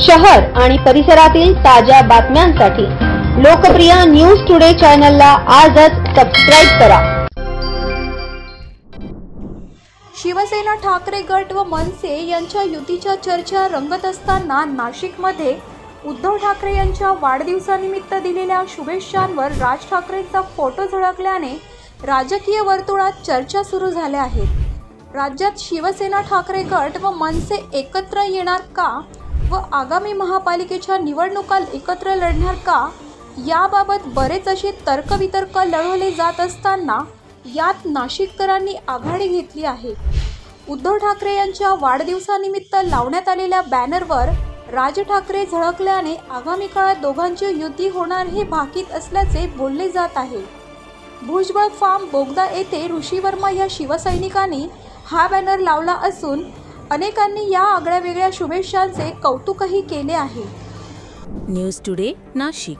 शहर आणि परिसरातील ताज्या बातम्यांसाठी लोकप्रिय न्यूज टुडे चॅनलला आजच सबस्क्राइब करा। शिवसेना ठाकरे गट व मनसे यांच्या युतीच्या चर्चा रंगत असताना नाशिकमध्ये उद्धव ठाकरे यांच्या वाढदिवसानिमित्त दिलेल्या शुभेच्छांवर राज ठाकरेंचा फोटो झळकल्याने राजकीय वर्तुळात चर्चा सुरू झाल्या आहेत। राज्यात शिवसेना ठाकरे गट व मनसे एकत्र येणार का व आगामी महापालिकेच्या निवडणुका एकत्र लढणार का याबाबत बरेच असे तर्कवितर्क लढवले जात असताना यात नाशिककरांनी आघाडी घेतली आहे। उद्धव ठाकरे यांच्या वाढदिवसानिमित्त लावण्यात आलेल्या बॅनरवर राज ठाकरे झळकल्याने आगामी काळात दोघांची युती होणार हे भाकीत असल्याचे बोलले जात आहे। भुजबळ फार्म बोगदा येथे ऋषी वर्मा या शिवसैनिकांनी हा बॅनर लावला असून अनेकांनी या आगळ्यावेगळ्या शुभेच्छांचे कौतुकही केले आहे। News today Nashik.